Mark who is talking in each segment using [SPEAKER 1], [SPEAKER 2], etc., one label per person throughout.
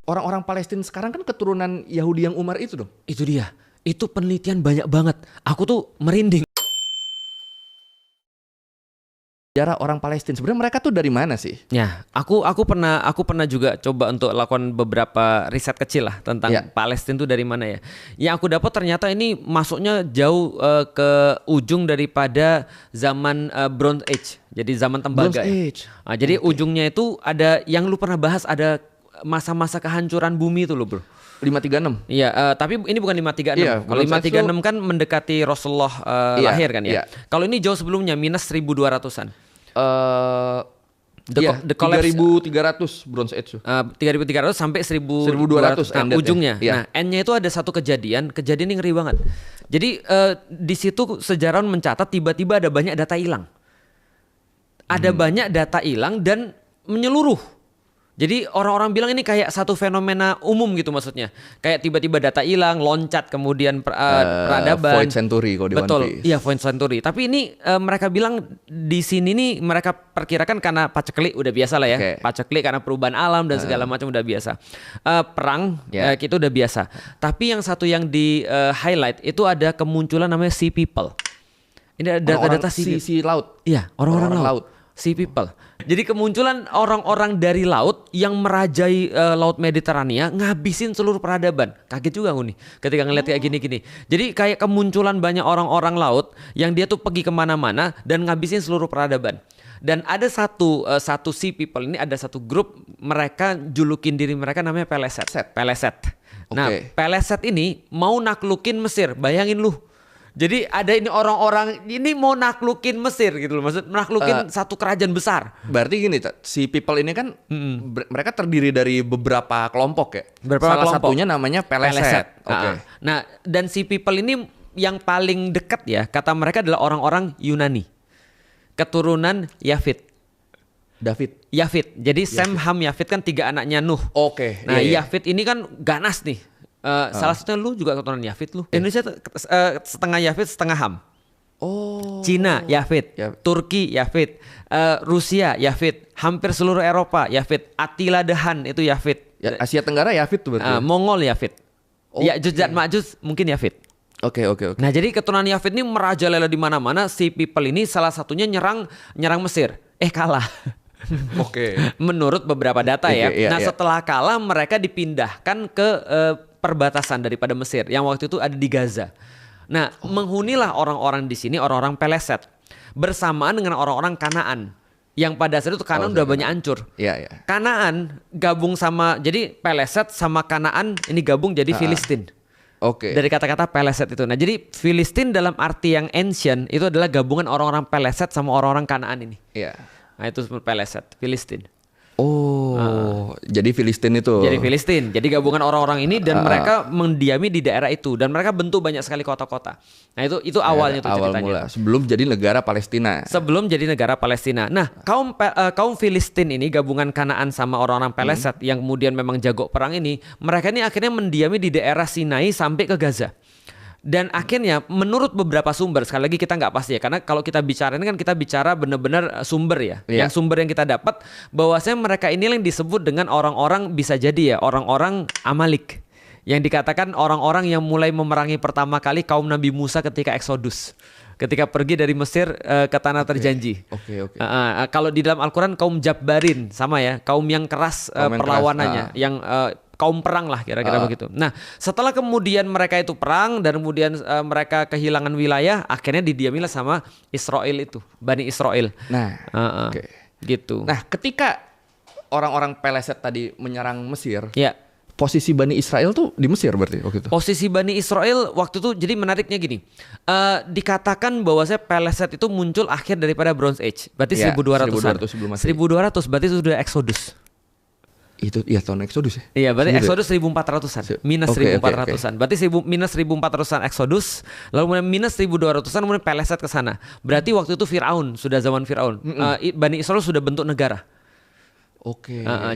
[SPEAKER 1] orang-orang Palestina sekarang kan keturunan Yahudi yang Umar itu dong.
[SPEAKER 2] Itu dia. Itu penelitian banyak banget. Aku tuh merinding.
[SPEAKER 1] Sejarah orang Palestina sebenarnya mereka tuh dari mana sih?
[SPEAKER 2] Ya, aku pernah juga coba untuk lakukan beberapa riset kecil lah tentang Palestina itu dari mana ya. Yang aku dapat ternyata ini masuknya jauh ke ujung daripada zaman Bronze Age. Jadi zaman tembaga.
[SPEAKER 1] Bronze Age.
[SPEAKER 2] Nah, jadi ujungnya itu ada yang lu pernah bahas, ada masa-masa kehancuran bumi itu loh, Bro.
[SPEAKER 1] 536.
[SPEAKER 2] Iya, tapi ini bukan 536.
[SPEAKER 1] Iya,
[SPEAKER 2] kalau 536 kan mendekati Rasulullah lahir kan ya.
[SPEAKER 1] Iya.
[SPEAKER 2] Kalau ini jauh sebelumnya, minus 1200-an.
[SPEAKER 1] The collapse 3.300 Bronze Age.
[SPEAKER 2] 3.300 sampai 1.200 ujungnya.
[SPEAKER 1] Ya.
[SPEAKER 2] Nah, N-nya itu ada satu kejadian ini ngeri banget. Jadi di situ sejarawan mencatat tiba-tiba ada banyak data hilang. Ada banyak data hilang dan menyeluruh. Jadi orang-orang bilang ini kayak satu fenomena umum gitu maksudnya. Kayak tiba-tiba data hilang, loncat, kemudian peradaban.
[SPEAKER 1] Void Century kalau di One Piece.
[SPEAKER 2] Betul, iya Void Century. Tapi ini mereka bilang di sini nih mereka perkirakan karena paceklik udah biasa lah ya. Paceklik karena perubahan alam dan segala macam udah biasa. Perang itu udah biasa. Tapi yang satu yang di highlight itu ada kemunculan namanya Sea People. Ini ada data-data
[SPEAKER 1] sea laut.
[SPEAKER 2] Iya, orang-orang laut. Sea People. Jadi kemunculan orang-orang dari laut yang merajai laut Mediterania, ngabisin seluruh peradaban. Kaget juga aku nih ketika ngeliat kayak gini-gini. Jadi kayak kemunculan banyak orang-orang laut yang dia tuh pergi kemana-mana dan ngabisin seluruh peradaban. Dan ada satu Sea People ini, ada satu grup, mereka julukin diri mereka namanya Peleset. Nah, Peleset ini mau naklukin Mesir, bayangin lu. Jadi ada ini orang-orang ini mau naklukin Mesir gitu loh, maksud naklukin satu kerajaan besar.
[SPEAKER 1] Berarti gini, si people ini kan mereka terdiri dari beberapa kelompok ya. Salah satunya namanya Peleset.
[SPEAKER 2] Nah, dan si people ini yang paling dekat ya, kata mereka adalah orang-orang Yunani. Keturunan Yafit. Yafit. Jadi Sem, Ham, Yafit kan 3 anaknya Nuh. Nah, Yafit ini kan ganas nih. Salah satunya lu juga keturunan Yafit lu. Indonesia setengah Yafit, setengah Ham. Cina Yafit, Turki Yafit, Rusia Yafit, hampir seluruh Eropa Yafit, Attila the Hun itu Yafit.
[SPEAKER 1] Asia Tenggara Yafit tuh berarti.
[SPEAKER 2] Mongol Yafit. Ya'juj dan Ma'juj mungkin Yafit.
[SPEAKER 1] Oke.
[SPEAKER 2] Nah, jadi keturunan Yafit ini merajalela di mana-mana. Si people ini salah satunya nyerang Mesir. Kalah. Menurut beberapa data ya. Setelah kalah mereka dipindahkan ke perbatasan daripada Mesir yang waktu itu ada di Gaza. Nah, menghunilah orang-orang di sini, orang-orang Peleset, bersamaan dengan orang-orang Kanaan yang pada saat itu Kanaan udah banyak hancur. Kanaan gabung sama, jadi Peleset sama Kanaan ini gabung jadi Filistin. Dari kata-kata Peleset itu. Nah, jadi Filistin dalam arti yang ancient itu adalah gabungan orang-orang Peleset sama orang-orang Kanaan ini. Nah, itu Peleset, Filistin.
[SPEAKER 1] Jadi Filistin itu.
[SPEAKER 2] Jadi gabungan orang-orang ini dan mereka mendiami di daerah itu dan mereka bentuk banyak sekali kota-kota. Nah, itu awalnya tuh ceritanya.
[SPEAKER 1] Sebelum jadi negara Palestina. Nah,
[SPEAKER 2] kaum Filistin ini gabungan Kanaan sama orang-orang Peleset yang kemudian memang jago perang ini, mereka ini akhirnya mendiami di daerah Sinai sampai ke Gaza. Dan akhirnya menurut beberapa sumber, sekali lagi kita nggak pasti ya, karena kalau kita bicara ini kan kita bicara benar-benar sumber ya. Yang sumber yang kita dapat bahwasanya mereka ini yang disebut dengan orang-orang, bisa jadi ya orang-orang Amalik, yang dikatakan orang-orang yang mulai memerangi pertama kali kaum Nabi Musa ketika Exodus, ketika pergi dari Mesir ke tanah terjanji. Kalau di dalam Al-Quran kaum Jabbarin sama ya, kaum yang keras perlawanannya, yang kaum perang lah kira-kira begitu. Nah, setelah kemudian mereka itu perang dan kemudian mereka kehilangan wilayah, akhirnya didiamilah sama Israel itu, Bani Israel. Gitu.
[SPEAKER 1] Nah, ketika orang-orang Peleset tadi menyerang Mesir,
[SPEAKER 2] posisi
[SPEAKER 1] Bani Israel tuh di Mesir berarti waktu itu.
[SPEAKER 2] Posisi Bani Israel waktu itu, jadi menariknya gini. Dikatakan bahwa Peleset itu muncul akhir daripada Bronze Age. Berarti 1200-an. 1200 berarti itu sudah Exodus.
[SPEAKER 1] Itu ya tahun Exodus ya?
[SPEAKER 2] Iya, berarti Exodus 1400-an. Minus 1400-an. Berarti minus 1400-an Exodus, lalu kemudian minus 1200-an kemudian Peleset ke sana. Berarti waktu itu Firaun, sudah zaman Firaun. Bani Israel sudah bentuk negara.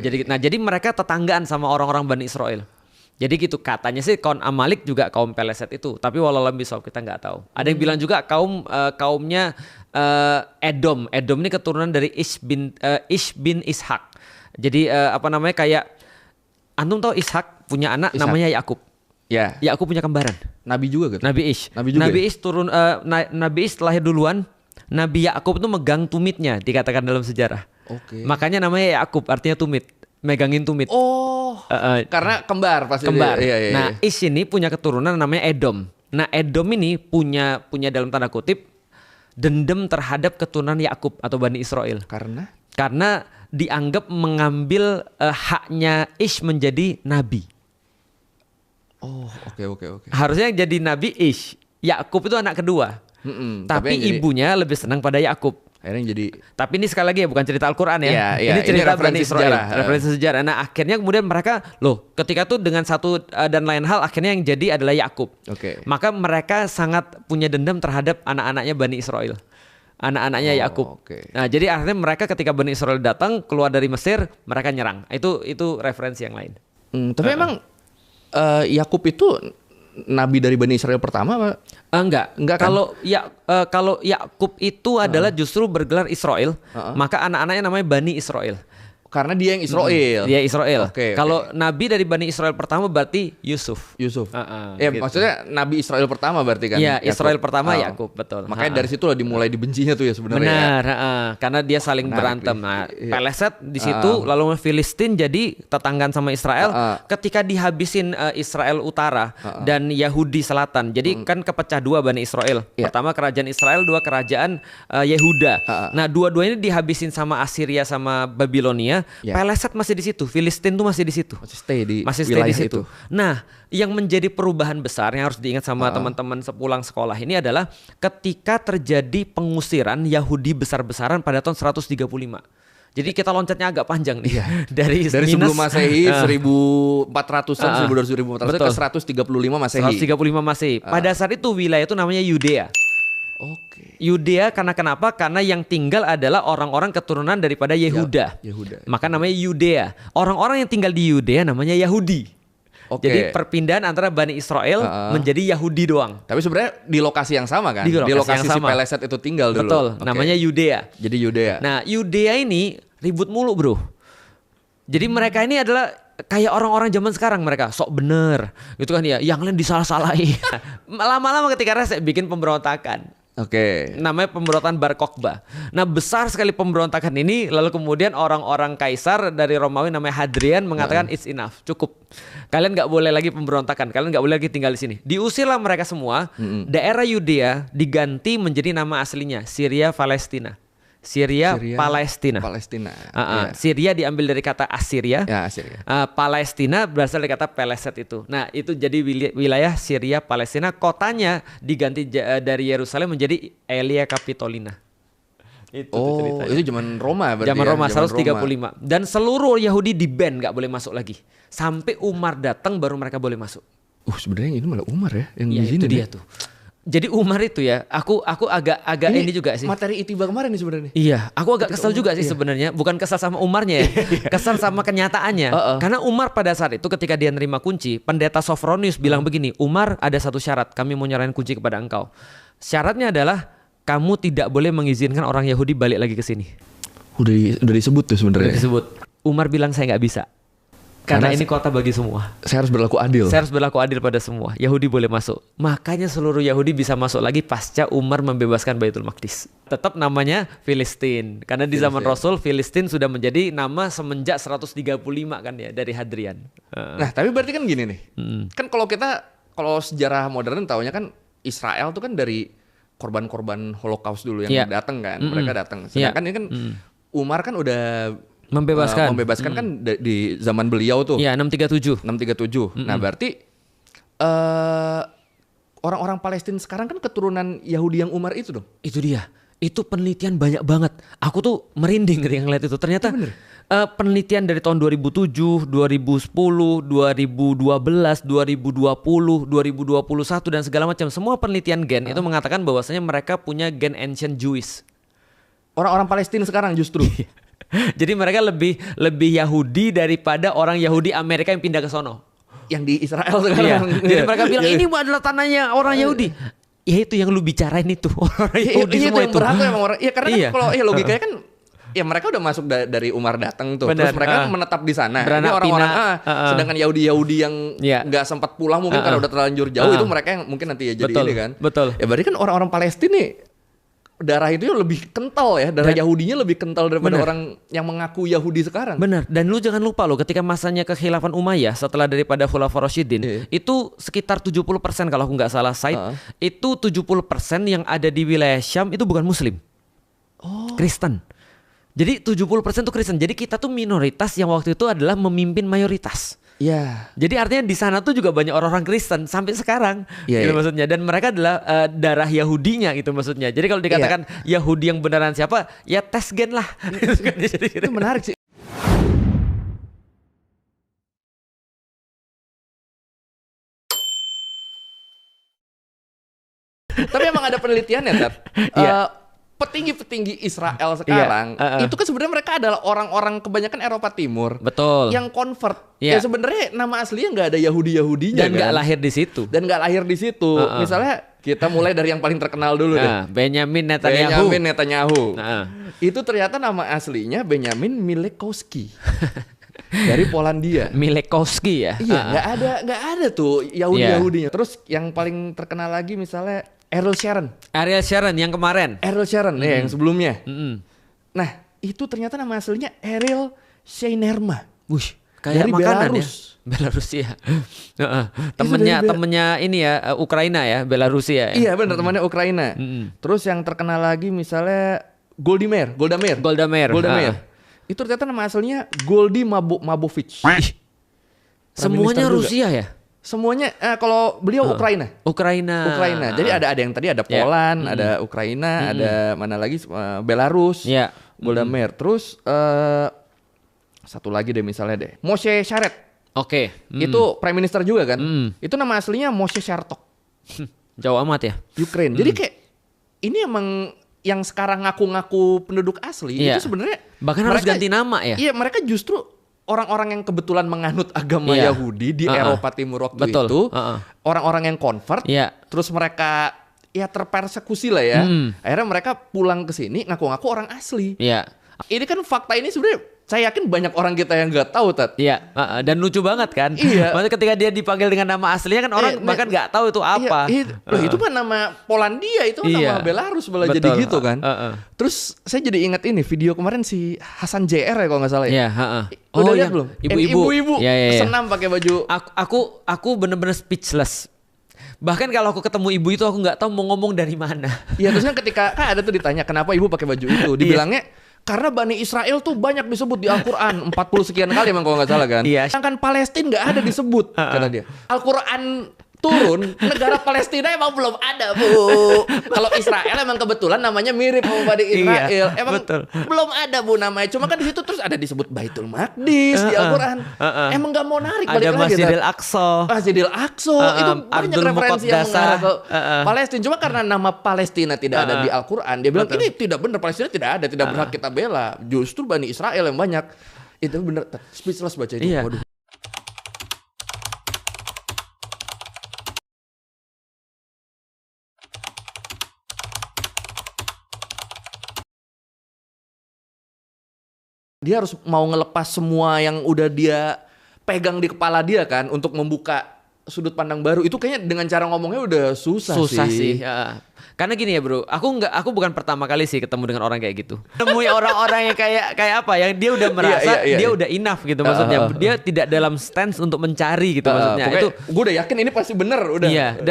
[SPEAKER 2] Jadi mereka tetanggaan sama orang-orang Bani Israel. Jadi gitu katanya sih, kaum Amalik juga kaum Peleset itu, tapi wallahualam bisawab kita nggak tahu. Ada yang bilang juga kaumnya Edom. Edom ini keturunan dari Ish bin Ishak. Jadi kayak Antum tahu Ishak punya anak namanya Yakub.
[SPEAKER 1] Ya.
[SPEAKER 2] Yakub punya kembaran.
[SPEAKER 1] Nabi juga gitu.
[SPEAKER 2] Nabi Ish. Nabi Ish turun Nabi Ish lahir duluan. Nabi Yakub tuh megang tumitnya dikatakan dalam sejarah.
[SPEAKER 1] Oke.
[SPEAKER 2] Makanya namanya Yakub artinya tumit, megangin tumit.
[SPEAKER 1] Oh. Karena kembar pasti.
[SPEAKER 2] Kembar.
[SPEAKER 1] Iya.
[SPEAKER 2] Nah, Ish ini punya keturunan namanya Edom. Nah, Edom ini punya dalam tanda kutip dendam terhadap keturunan Yakub atau Bani Israel. Karena dianggap mengambil haknya Ish menjadi nabi.
[SPEAKER 1] Oh, oke.
[SPEAKER 2] Harusnya jadi nabi Ish. Yakub itu anak kedua. Tapi ibunya lebih senang pada Yakub.
[SPEAKER 1] Akhirnya jadi.
[SPEAKER 2] Tapi ini sekali lagi ya bukan cerita Al-Quran ya.
[SPEAKER 1] Ini cerita Bani Israel.
[SPEAKER 2] Referensi sejarah. Nah, akhirnya kemudian mereka ketika tuh dengan satu dan lain hal akhirnya yang jadi adalah Yakub.
[SPEAKER 1] Oke.
[SPEAKER 2] Maka mereka sangat punya dendam terhadap anak-anaknya Bani Israel. Anak-anaknya Yakub.
[SPEAKER 1] Okay.
[SPEAKER 2] Nah, jadi akhirnya mereka ketika Bani Israel datang keluar dari Mesir, mereka nyerang. Itu referensi yang lain.
[SPEAKER 1] Tapi emang Yakub itu nabi dari Bani Israel pertama apa?
[SPEAKER 2] Enggak kan? Kalau Yakub itu adalah justru bergelar Israel, maka anak-anaknya namanya Bani Israel.
[SPEAKER 1] Karena dia yang Israel.
[SPEAKER 2] Dia Israel.
[SPEAKER 1] Okay.
[SPEAKER 2] Kalau nabi dari Bani Israel pertama berarti Yusuf.
[SPEAKER 1] Ya,
[SPEAKER 2] gitu.
[SPEAKER 1] Maksudnya nabi Israel pertama berarti kan?
[SPEAKER 2] Iya, Israel pertama Yakub, betul.
[SPEAKER 1] Makanya dari situ lah dimulai dibencinya tuh ya sebenarnya.
[SPEAKER 2] Benar, karena dia saling berantem. Nah, Peleset di situ, lalu Filistin jadi tetanggaan sama Israel. Ketika dihabisin Israel Utara dan Yahudi Selatan, jadi kan kepecah dua Bani Israel. Pertama kerajaan Israel, dua kerajaan Yehuda. Nah, dua-duanya dihabisin sama Assyria sama Babilonia. Peleset masih di situ, Filistin tuh masih di situ,
[SPEAKER 1] masih stay di
[SPEAKER 2] situ. Nah, yang menjadi perubahan besar yang harus diingat sama teman-teman sepulang sekolah ini adalah ketika terjadi pengusiran Yahudi besar-besaran pada tahun 135. Jadi kita loncatnya agak panjang nih. Dari
[SPEAKER 1] sebelum Masehi 1400-an 1400 ke 135 Masehi.
[SPEAKER 2] 135 Masehi. Pada saat itu wilayah itu namanya Yudea.
[SPEAKER 1] Oke.
[SPEAKER 2] Yudea karena kenapa? Karena yang tinggal adalah orang-orang keturunan daripada Yehuda. Maka namanya Yudea. Orang-orang yang tinggal di Yudea namanya Yahudi. Jadi perpindahan antara Bani Israel menjadi Yahudi doang.
[SPEAKER 1] Tapi sebenarnya di lokasi yang sama kan? Di lokasi si Peleset itu tinggal dulu.
[SPEAKER 2] Betul, namanya Yudea.
[SPEAKER 1] Jadi Yudea.
[SPEAKER 2] Nah, Yudea ini ribut mulu, bro. Jadi mereka ini adalah kayak orang-orang zaman sekarang, mereka sok bener gitu kan ya, yang lain disalah-salahi. Lama-lama ketika rese bikin pemberontakan. Namanya pemberontakan Bar Kokhba. Nah, besar sekali pemberontakan ini. Lalu kemudian orang-orang kaisar dari Romawi namanya Hadrian mengatakan it's enough, cukup. Kalian nggak boleh lagi pemberontakan, kalian nggak boleh lagi tinggal di sini. Diusirlah mereka semua. Daerah Yudea diganti menjadi nama aslinya Syria Palestina. Syria Palestina. Syria diambil dari kata Assyria. Palestina berasal dari kata Peleset itu. Nah, itu jadi wilayah Syria Palestina. Kotanya diganti dari Yerusalem menjadi Aelia Capitolina.
[SPEAKER 1] Itu zaman Roma berarti.
[SPEAKER 2] Zaman Roma 135. Dan seluruh Yahudi di-ban, nggak boleh masuk lagi. Sampai Umar datang baru mereka boleh masuk.
[SPEAKER 1] Sebenarnya ini malah Umar ya yang di
[SPEAKER 2] itu
[SPEAKER 1] sini.
[SPEAKER 2] Dia tuh. Jadi Umar itu ya, aku agak ini juga sih.
[SPEAKER 1] Materi Itiba kemarin nih sebenarnya.
[SPEAKER 2] Iya, aku agak kesal juga sih sebenarnya. Bukan kesal sama Umarnya ya, kesal sama kenyataannya. Karena Umar pada saat itu ketika dia nerima kunci, pendeta Sophronius bilang begini, Umar ada satu syarat, kami mau nyerahin kunci kepada engkau. Syaratnya adalah kamu tidak boleh mengizinkan orang Yahudi balik lagi ke sini.
[SPEAKER 1] Udah disebut tuh sebenarnya.
[SPEAKER 2] Umar bilang saya nggak bisa. Karena ini kota bagi semua.
[SPEAKER 1] Saya harus berlaku adil.
[SPEAKER 2] Saya harus berlaku adil pada semua. Yahudi boleh masuk. Makanya seluruh Yahudi bisa masuk lagi pasca Umar membebaskan Baitul Maqdis. Tetap namanya Filistin. Karena di zaman Rasul Filistin sudah menjadi nama semenjak 135 kan ya dari Hadrian.
[SPEAKER 1] Nah, tapi berarti kan gini nih. Kan kalau sejarah modern taunya kan Israel tuh kan dari korban-korban Holocaust dulu yang datang kan. Mereka datang. Sedangkan ini kan Umar kan udah membebaskan kan di zaman beliau tuh.
[SPEAKER 2] Iya, 637.
[SPEAKER 1] Nah, berarti orang-orang Palestina sekarang kan keturunan Yahudi yang Umar itu dong.
[SPEAKER 2] Itu dia. Itu penelitian banyak banget. Aku tuh merinding ketika ngeliat itu. Ternyata penelitian dari tahun 2007, 2010, 2012, 2020, 2021 dan segala macam. Semua penelitian gen itu mengatakan bahwasanya mereka punya gen ancient Jewish.
[SPEAKER 1] Orang-orang Palestina sekarang justru.
[SPEAKER 2] Jadi mereka lebih Yahudi daripada orang Yahudi Amerika yang pindah ke sono.
[SPEAKER 1] Yang di Israel sekarang.
[SPEAKER 2] Jadi mereka bilang ini adalah tanahnya orang Yahudi. Ya itu yang lu bicarain itu. Orang Yahudi semua itu.
[SPEAKER 1] Yang berhak emang orang. Ya karena kan kalau logikanya kan ya mereka udah masuk dari Umar datang tuh.
[SPEAKER 2] Bener,
[SPEAKER 1] terus mereka menetap di sana. Ini
[SPEAKER 2] beranak
[SPEAKER 1] orang-orang
[SPEAKER 2] pinak,
[SPEAKER 1] sedangkan Yahudi yang nggak sempat pulang mungkin karena udah terlanjur jauh itu mereka yang mungkin nanti ya jadi
[SPEAKER 2] betul,
[SPEAKER 1] ini kan.
[SPEAKER 2] Betul.
[SPEAKER 1] Ya berarti kan orang-orang Palestina nih darah itu lebih kental ya, darah Yahudinya lebih kental daripada orang yang mengaku Yahudi sekarang.
[SPEAKER 2] Benar. Dan lu jangan lupa loh, ketika masanya kekhilafan Umayyah setelah daripada Khulafaur Rasyidin, itu sekitar 70% kalau aku nggak salah Said, itu 70% yang ada di wilayah Syam itu bukan Muslim, Kristen. Jadi 70% itu Kristen. Jadi kita tuh minoritas yang waktu itu adalah memimpin mayoritas.
[SPEAKER 1] Iya.
[SPEAKER 2] Jadi artinya di sana tuh juga banyak orang-orang Kristen sampai sekarang, gitu maksudnya. Dan mereka adalah darah Yahudinya gitu maksudnya. Jadi kalau dikatakan Yahudi yang beneran siapa, ya tes gen lah.
[SPEAKER 1] Itu menarik sih. Tapi emang ada penelitian ya, Tat. Petinggi-petinggi Israel sekarang itu kan sebenarnya mereka adalah orang-orang kebanyakan Eropa Timur.
[SPEAKER 2] Betul.
[SPEAKER 1] Yang convert. Ya sebenarnya nama aslinya nggak ada Yahudi-Yahudinya
[SPEAKER 2] dan nggak lahir di situ.
[SPEAKER 1] Misalnya kita mulai dari yang paling terkenal dulu deh.
[SPEAKER 2] Benjamin Netanyahu.
[SPEAKER 1] Itu ternyata nama aslinya Benjamin Milekowski. Dari Polandia.
[SPEAKER 2] Milekowski ya.
[SPEAKER 1] Iya, nggak ada tuh Yahudi-Yahudinya. Terus yang paling terkenal lagi misalnya Ariel Sharon yang kemarin. Ariel Sharon ya yang sebelumnya. Nah, itu ternyata nama aslinya Ariel Sheinerma.
[SPEAKER 2] Wih, kayak dari makanan Belarus. Ya. Belarusia. Temennya ini ya Ukraina ya, Belarusia ya.
[SPEAKER 1] Iya benar, temannya Ukraina. Terus yang terkenal lagi misalnya Golda Meir. Itu ternyata nama aslinya Goldy Mabovich.
[SPEAKER 2] Semuanya Rusia ya?
[SPEAKER 1] Semuanya kalau beliau Ukraina. Jadi ada yang tadi ada Poland, ada Ukraina, ada mana lagi Belarus, Golda Meir. Terus satu lagi deh misalnya deh, Moshe Sharet. Itu prime minister juga kan. Itu nama aslinya Moshe Shartok.
[SPEAKER 2] Jauh amat ya.
[SPEAKER 1] Ukraine. Jadi kayak ini emang yang sekarang ngaku-ngaku penduduk asli itu sebenarnya
[SPEAKER 2] bahkan harus ganti nama ya.
[SPEAKER 1] Iya, mereka justru orang-orang yang kebetulan menganut agama Yahudi di Eropa Timur waktu itu, orang-orang yang convert, terus mereka ya terpersekusi lah ya. Akhirnya mereka pulang ke sini ngaku-ngaku orang asli. Ini kan fakta ini sebenarnya saya yakin banyak orang kita yang nggak tahu, Tat.
[SPEAKER 2] Dan lucu banget kan. Maksudnya ketika dia dipanggil dengan nama aslinya kan orang bahkan nggak tahu itu apa.
[SPEAKER 1] Itu kan nama Polandia, itu kan nama Belarus malah jadi gitu kan. Terus saya jadi ingat ini video kemarin si Hasan JR ya kalau nggak salah ya. Udah lihat belum? Ibu-ibu senam pakai baju.
[SPEAKER 2] Aku bener-bener speechless. Bahkan kalau aku ketemu ibu itu aku nggak tahu mau ngomong dari mana.
[SPEAKER 1] Iya, terusnya ketika kan ada tuh ditanya kenapa ibu pakai baju itu, dibilangnya karena Bani Israel tuh banyak disebut di Al-Quran 40 sekian kali emang kalau nggak salah kan. Sedangkan Palestina nggak ada disebut kata dia. Al-Quran turun, negara Palestina emang belum ada, Bu. Kalau Israel emang kebetulan namanya mirip sama Bani Israel. Emang belum ada, Bu, namanya. Cuma kan di situ terus ada disebut Baitul Maqdis di Al-Quran. Emang nggak mau narik balik lagi.
[SPEAKER 2] Ada Masjidil Aqsa.
[SPEAKER 1] Itu banyak referensi yang mengarah ke Palestina. Cuma karena nama Palestina tidak ada di Al-Quran, dia bilang ini tidak benar, Palestina tidak ada, tidak berhak kita bela. Justru Bani Israel yang banyak. Itu benar, speechless baca itu. Waduh. Dia harus mau ngelepas semua yang udah dia pegang di kepala dia kan untuk membuka sudut pandang baru. Itu kayaknya dengan cara ngomongnya udah susah sih.
[SPEAKER 2] Karena gini ya, Bro. Aku bukan pertama kali sih ketemu dengan orang kayak gitu. Temui orang-orang yang kayak apa yang dia udah merasa dia udah enough gitu maksudnya. Dia tidak dalam stance untuk mencari gitu maksudnya. Itu
[SPEAKER 1] gue udah yakin ini pasti bener udah.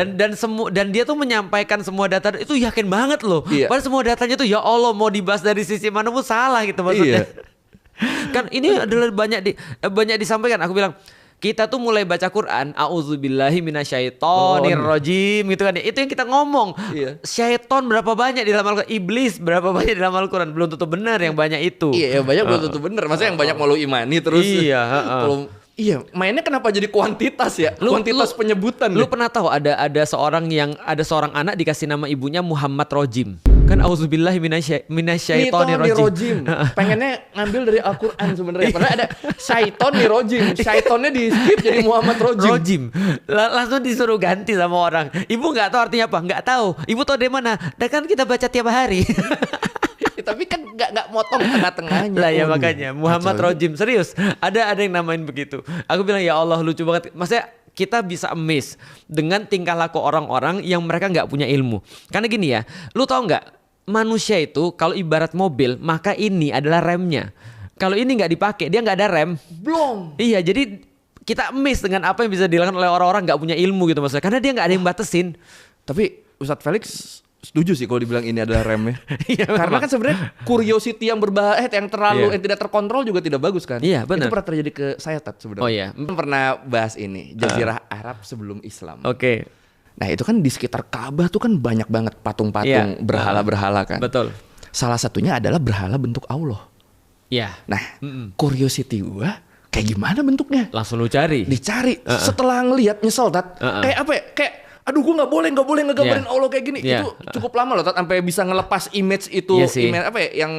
[SPEAKER 2] Dan dia tuh menyampaikan semua data itu yakin banget loh. Padahal semua datanya tuh ya Allah mau dibahas dari sisi mana pun salah gitu maksudnya. Kan ini adalah banyak disampaikan. Aku bilang kita tuh mulai baca Quran, auzubillahi minasyaitonir rajim gitu kan. Itu yang kita ngomong. Syaiton berapa banyak di dalam Al-Quran, iblis berapa banyak di dalam Al-Quran, belum tentu benar yang banyak itu.
[SPEAKER 1] Yang banyak belum tentu benar. Maksudnya yang banyak mau lu imani terus. Mainnya kenapa jadi kuantitas ya? Kuantitas penyebutan.
[SPEAKER 2] Lu pernah tahu ada seorang anak dikasih nama ibunya Muhammad Rojim. Kan auzubillahi minasyaitonir rajim.
[SPEAKER 1] Pengennya ngambil dari Al-Quran sebenarnya. Padahal ada syaiton di rojim. Syaitonnya di skip jadi Muhammad Rojim.
[SPEAKER 2] Langsung disuruh ganti sama orang. Ibu nggak tahu artinya apa? Nggak tahu. Ibu tahu dari mana? Dan kan kita baca tiap hari.
[SPEAKER 1] Tapi kan nggak motong tengah-tengahnya.
[SPEAKER 2] Lah ya makanya Muhammad Rojim, serius. Ada yang namain begitu. Aku bilang ya Allah lucu banget. Maksudnya kita bisa amazed dengan tingkah laku orang-orang yang mereka nggak punya ilmu. Karena gini ya, lu tau nggak, manusia itu kalau ibarat mobil, maka ini adalah remnya. Kalau ini nggak dipakai, dia nggak ada rem.
[SPEAKER 1] Blong.
[SPEAKER 2] Iya, jadi kita amazed dengan apa yang bisa dilakukan oleh orang-orang nggak punya ilmu gitu maksudnya. Karena dia nggak ada yang batasin.
[SPEAKER 1] Tapi Ustadz Felix setuju sih kalau dibilang ini adalah remnya.
[SPEAKER 2] Iya,
[SPEAKER 1] karena kan sebenarnya curiosity yang berbahaya, yang terlalu yang tidak terkontrol juga tidak bagus kan.
[SPEAKER 2] Iya, benar.
[SPEAKER 1] Itu pernah terjadi ke saya sebenarnya.
[SPEAKER 2] Oh iya.
[SPEAKER 1] Pernah bahas ini, Jazirah Arab sebelum Islam.
[SPEAKER 2] Oke.
[SPEAKER 1] Nah itu kan di sekitar Ka'bah tuh kan banyak banget patung-patung berhala-berhala kan.
[SPEAKER 2] Betul.
[SPEAKER 1] Salah satunya adalah berhala bentuk Allah.
[SPEAKER 2] Iya.
[SPEAKER 1] Nah, curiosity gua kayak gimana bentuknya?
[SPEAKER 2] Langsung lu cari.
[SPEAKER 1] Dicari. Setelah ngelihat nyesel Tat. Kayak apa ya? Kayak aduh gue nggak boleh ngegambarin Allah kayak gini. Itu cukup lama loh Tat, sampai bisa ngelepas image itu, image apa ya yang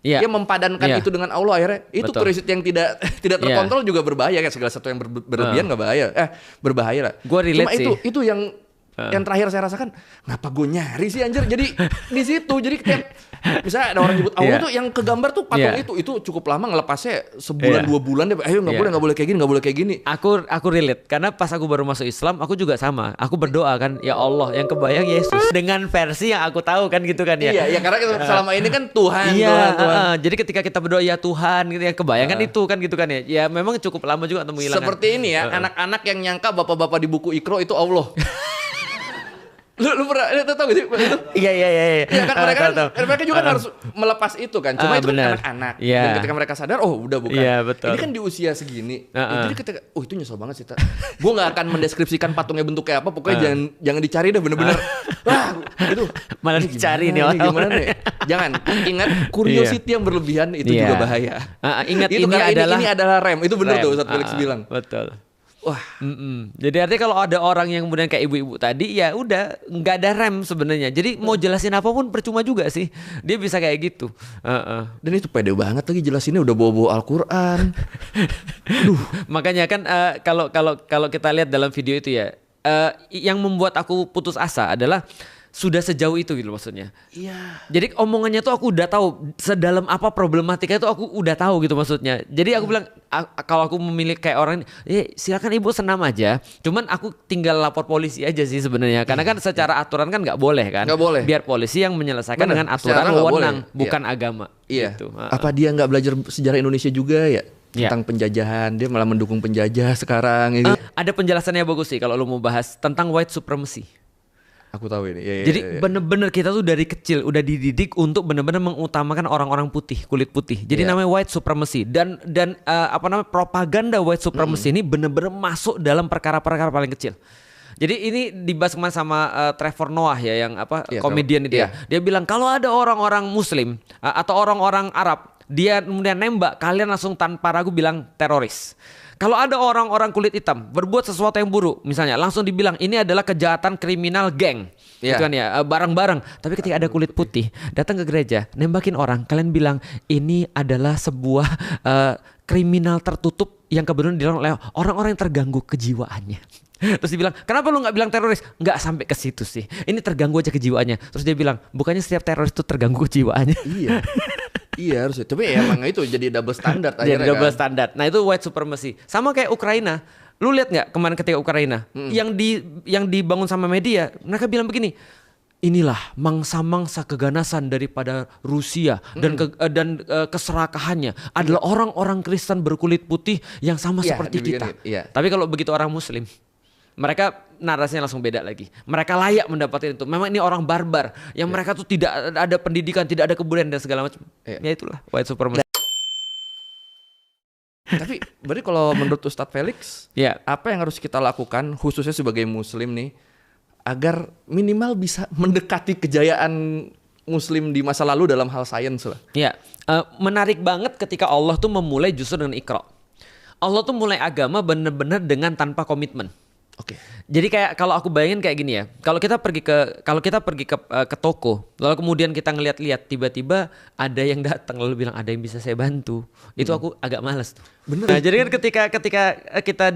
[SPEAKER 1] dia mempadankan itu dengan Allah akhirnya. Itu curiosity yang tidak terkontrol juga berbahaya kan, segala sesuatu yang berlebihan nggak bahaya. Berbahaya lah.
[SPEAKER 2] Gue relate
[SPEAKER 1] sih. Itu yang terakhir saya rasakan, ngapa gue nyari sih anjir. Jadi di situ jadi kayak misalnya ada orang nyebut Allah tuh yang kegambar tuh patung itu cukup lama ngelepasnya sebulan 2 bulan deh. Ayo nggak boleh kayak gini.
[SPEAKER 2] Aku relate karena pas aku baru masuk Islam aku juga sama. Aku berdoa kan, ya Allah yang kebayang Yesus dengan versi yang aku tahu kan gitu kan ya.
[SPEAKER 1] Iya karena selama ini kan Tuhan.
[SPEAKER 2] Jadi ketika kita berdoa ya Tuhan gitu ya, kebayang kan itu kan gitu kan ya. Ya memang cukup lama juga untuk menghilangkan.
[SPEAKER 1] Seperti ini ya, anak-anak yang nyangka bapak-bapak di buku Iqra itu Allah. Lu pernah tahu gak sih itu?
[SPEAKER 2] Iya.
[SPEAKER 1] Ya kan mereka juga kan harus melepas itu kan. Cuma itu kan anak-anak. Dan ketika mereka sadar, oh udah bukan.
[SPEAKER 2] Betul.
[SPEAKER 1] Ini kan di usia segini. Jadi ketika, itu nyesel banget sih. Gue gak akan mendeskripsikan patungnya bentuknya apa. Pokoknya jangan dicari deh bener-bener. Wah itu.
[SPEAKER 2] Malah dicari nih orang.
[SPEAKER 1] Gimana nih? Jangan. Ingat curiosity yang berlebihan itu juga bahaya.
[SPEAKER 2] Ingat
[SPEAKER 1] itu ini adalah rem. Itu bener tuh Ustadz Felix bilang.
[SPEAKER 2] Betul.
[SPEAKER 1] Wah,
[SPEAKER 2] jadi artinya kalau ada orang yang kemudian kayak ibu-ibu tadi, ya udah nggak ada rem sebenarnya. Jadi mau jelasin apapun percuma juga sih. Dia bisa kayak gitu.
[SPEAKER 1] Dan itu pede banget lagi jelasinnya udah bawa-bawa Al-Quran.
[SPEAKER 2] Makanya kan kalau kita lihat dalam video itu ya, yang membuat aku putus asa adalah sudah sejauh itu gitu maksudnya.
[SPEAKER 1] Iya.
[SPEAKER 2] Jadi omongannya tuh aku udah tahu sedalam apa problematika itu aku udah tahu gitu maksudnya. Jadi aku bilang kalau aku memilih kayak orang silakan ibu senam aja. Cuman aku tinggal lapor polisi aja sih sebenarnya. Karena kan secara aturan kan nggak boleh kan.
[SPEAKER 1] Nggak boleh.
[SPEAKER 2] Biar polisi yang menyelesaikan dengan aturan wewenang bukan agama.
[SPEAKER 1] Iya.
[SPEAKER 2] Gitu.
[SPEAKER 1] Apa dia nggak belajar sejarah Indonesia juga ya? Tentang penjajahan, dia malah mendukung penjajah sekarang.
[SPEAKER 2] Ada penjelasannya bagus sih kalau lo mau bahas tentang white supremacy.
[SPEAKER 1] Aku tahu ini.
[SPEAKER 2] Jadi bener-bener kita tuh dari kecil udah dididik untuk bener-bener mengutamakan orang-orang putih, kulit putih. Jadi namanya white supremacy dan propaganda white supremacy ini bener-bener masuk dalam perkara-perkara paling kecil. Jadi ini dibahas kemarin sama Trevor Noah ya yang komedian itu ya. Dia bilang kalau ada orang-orang Muslim atau orang-orang Arab, dia kemudian nembak, kalian langsung tanpa ragu bilang teroris. Kalau ada orang-orang kulit hitam berbuat sesuatu yang buruk, misalnya langsung dibilang ini adalah kejahatan kriminal geng, gitu kan ya, bareng-bareng. Tapi ketika ada kulit putih datang ke gereja, nembakin orang, kalian bilang ini adalah sebuah kriminal tertutup yang kebetulan dilakukan oleh orang-orang yang terganggu kejiwaannya. Terus dibilang, kenapa lu nggak bilang teroris? Nggak sampai ke situ sih. Ini terganggu aja kejiwaannya. Terus dia bilang, bukannya setiap teroris itu terganggu kejiwaannya?
[SPEAKER 1] Iya. Iya harusnya. Tapi ya emang itu jadi double standard akhirnya.
[SPEAKER 2] Jadi double standard. Nah itu white supremacy. Sama kayak Ukraina. Lu lihat nggak kemarin ketika Ukraina yang dibangun sama media, mereka bilang begini. Inilah mangsa-mangsa keganasan daripada Rusia dan keserakahannya adalah orang-orang Kristen berkulit putih yang sama seperti kita. Tapi kalau begitu orang Muslim, mereka narasinya langsung beda lagi. Mereka layak mendapatkan itu. Memang ini orang barbar yang mereka tuh tidak ada pendidikan, tidak ada kebudayaan dan segala macam. Ya itulah white supremacy.
[SPEAKER 1] Tapi berarti kalau menurut Ustadz Felix, apa yang harus kita lakukan khususnya sebagai Muslim nih agar minimal bisa mendekati kejayaan Muslim di masa lalu dalam hal sains lah?
[SPEAKER 2] Ya, menarik banget ketika Allah tuh memulai justru dengan Iqra. Allah tuh mulai agama bener-bener dengan tanpa komitmen.
[SPEAKER 1] Oke.
[SPEAKER 2] Jadi kayak kalau aku bayangin kayak gini ya, kalau kita pergi ke toko, lalu kemudian kita ngeliat-liat tiba-tiba ada yang datang lalu bilang ada yang bisa saya bantu, itu aku agak malas tuh.
[SPEAKER 1] Bener.
[SPEAKER 2] Nah, jadi kan ketika kita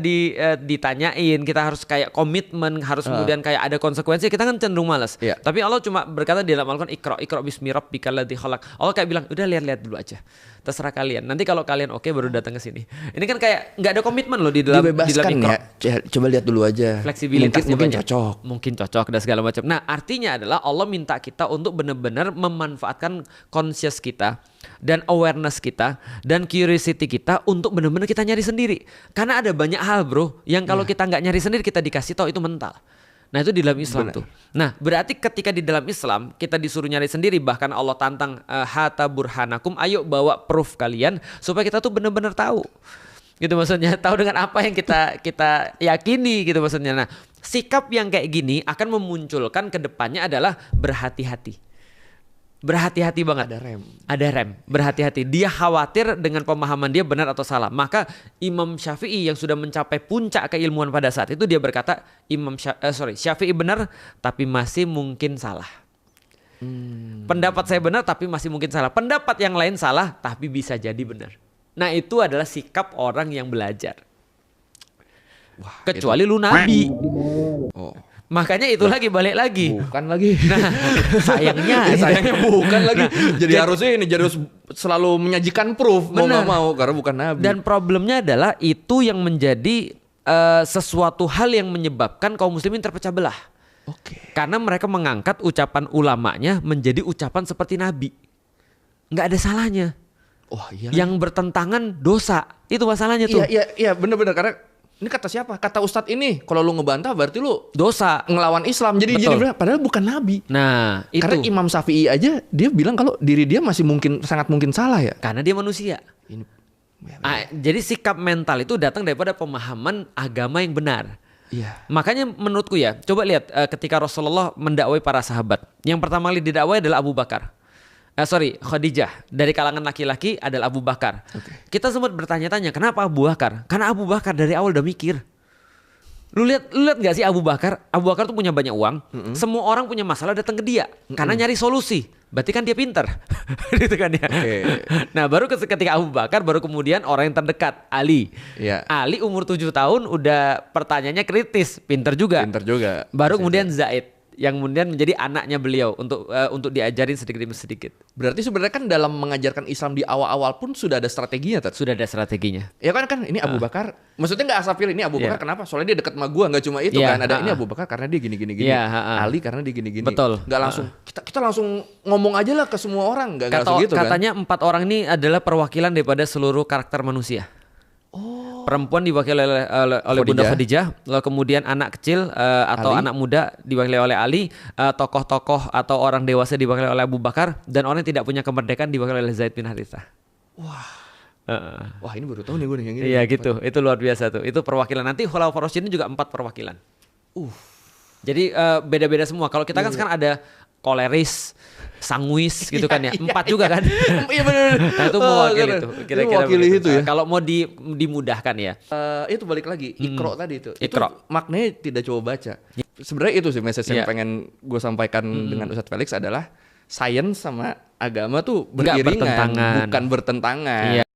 [SPEAKER 2] ditanyain, kita harus kayak komitmen, harus kemudian kayak ada konsekuensi, kita kan cenderung malas.
[SPEAKER 1] Iya.
[SPEAKER 2] Tapi Allah cuma berkata di dalam Al-Quran, Iqra bismi rabbikal ladzi khalaq. Allah kayak bilang, udah lihat dulu aja. Terserah kalian. Nanti kalau kalian oke baru datang ke sini. Ini kan kayak nggak ada komitmen loh di dalam
[SPEAKER 1] dibebaskan
[SPEAKER 2] Iqra.
[SPEAKER 1] ya. Coba lihat dulu aja.
[SPEAKER 2] Fleksibilitasnya
[SPEAKER 1] mungkin
[SPEAKER 2] banyak.
[SPEAKER 1] cocok.
[SPEAKER 2] Mungkin cocok dan segala macam. Nah, artinya adalah Allah minta kita untuk benar-benar memanfaatkan conscious kita dan awareness kita dan curiosity kita untuk benar-benar kita nyari sendiri. Karena ada banyak hal, bro, yang kalau kita nggak nyari sendiri, kita dikasih tahu itu mental. Nah, itu di dalam Islam tuh. Nah, berarti ketika di dalam Islam kita disuruh nyari sendiri, bahkan Allah tantang hata burhanakum, ayo bawa proof kalian supaya kita tuh benar-benar tahu. Gitu maksudnya, tahu dengan apa yang kita yakini gitu maksudnya. Nah, sikap yang kayak gini akan memunculkan ke depannya adalah berhati-hati. Berhati-hati banget. Ada rem. Berhati-hati. Dia khawatir dengan pemahaman dia benar atau salah. Maka Imam Syafi'i yang sudah mencapai puncak keilmuan pada saat itu, dia berkata, Syafi'i benar tapi masih mungkin salah. Pendapat saya benar tapi masih mungkin salah. Pendapat yang lain salah tapi bisa jadi benar. Nah, itu adalah sikap orang yang belajar.
[SPEAKER 1] Wah,
[SPEAKER 2] kecuali lu nabi.
[SPEAKER 1] Oh.
[SPEAKER 2] Makanya itu lagi balik lagi.
[SPEAKER 1] Bukan lagi.
[SPEAKER 2] Nah, sayangnya
[SPEAKER 1] bukan lagi. Jadi harusnya harus selalu menyajikan proof mau nggak mau karena bukan nabi.
[SPEAKER 2] Dan problemnya adalah itu yang menjadi sesuatu hal yang menyebabkan kaum muslimin terpecah belah.
[SPEAKER 1] Oke.
[SPEAKER 2] Karena mereka mengangkat ucapan ulamanya menjadi ucapan seperti nabi. Nggak ada salahnya.
[SPEAKER 1] Oh, iya.
[SPEAKER 2] Yang bertentangan dosa. Itu masalahnya tuh.
[SPEAKER 1] Iya, benar-benar karena ini kata siapa? Kata Ustadz ini. Kalau lu ngebantah berarti lu
[SPEAKER 2] dosa,
[SPEAKER 1] ngelawan Islam. Jadi padahal bukan nabi.
[SPEAKER 2] Nah, itu.
[SPEAKER 1] Karena Imam Syafi'i aja dia bilang kalau diri dia masih sangat mungkin salah ya.
[SPEAKER 2] Karena dia manusia. Jadi sikap mental itu datang daripada pemahaman agama yang benar.
[SPEAKER 1] Iya.
[SPEAKER 2] Makanya menurutku ya, coba lihat ketika Rasulullah mendakwai para sahabat. Yang pertama kali didakwai adalah Abu Bakar. Khadijah. Dari kalangan laki-laki adalah Abu Bakar. Kita sempat bertanya-tanya, kenapa Abu Bakar? Karena Abu Bakar dari awal udah mikir. Lu lihat gak sih Abu Bakar? Abu Bakar tuh punya banyak uang. Semua orang punya masalah datang ke dia karena nyari solusi. Berarti kan dia pintar. Gitu kan ya. Nah, baru ketika Abu Bakar, baru kemudian orang yang terdekat, Ali.
[SPEAKER 1] Yeah.
[SPEAKER 2] Ali umur 7 tahun udah pertanyaannya kritis, pintar juga. Baru kemudian Zaid yang kemudian menjadi anaknya beliau untuk diajarin sedikit demi sedikit.
[SPEAKER 1] Berarti sebenarnya kan dalam mengajarkan Islam di awal-awal pun sudah ada strateginya, Tat?
[SPEAKER 2] Sudah ada strateginya.
[SPEAKER 1] Ya kan ini Abu Bakar. Maksudnya nggak asal pilih ini Abu Bakar kenapa? Soalnya dia dekat sama gua, nggak cuma itu kan. Ada ini Abu Bakar karena dia gini. Ali karena dia gini.
[SPEAKER 2] Betul.
[SPEAKER 1] Nggak langsung kita langsung ngomong aja lah ke semua orang. Nggak langsung gitu kan.
[SPEAKER 2] Katanya 4 orang ini adalah perwakilan daripada seluruh karakter manusia. Perempuan diwakili oleh Bunda Khadijah, lalu kemudian anak kecil atau anak muda diwakili oleh Ali, tokoh-tokoh atau orang dewasa diwakili oleh Abu Bakar, dan orang yang tidak punya kemerdekaan diwakili oleh Zaid bin Harithah.
[SPEAKER 1] Wah, ini baru tahu nih gue yang ini.
[SPEAKER 2] Iya gitu, itu luar biasa tuh. Itu perwakilan. Nanti Khulafaur Rasyidin juga 4 perwakilan. Jadi beda-beda semua. Kalau kita kan sekarang ada koleris, sanguis gitu kan ya. 4 juga kan.
[SPEAKER 1] Iya benar.
[SPEAKER 2] Nah, itu mewakili itu. Kira-kira
[SPEAKER 1] itu ya.
[SPEAKER 2] Kalau mau dimudahkan ya.
[SPEAKER 1] Itu balik lagi Iqra tadi itu.
[SPEAKER 2] Iqra.
[SPEAKER 1] Itu maknanya tidak coba baca. Sebenarnya itu sih message yang pengen gue sampaikan dengan Ustadz Felix adalah sains sama agama tuh beriringan, bukan bertentangan.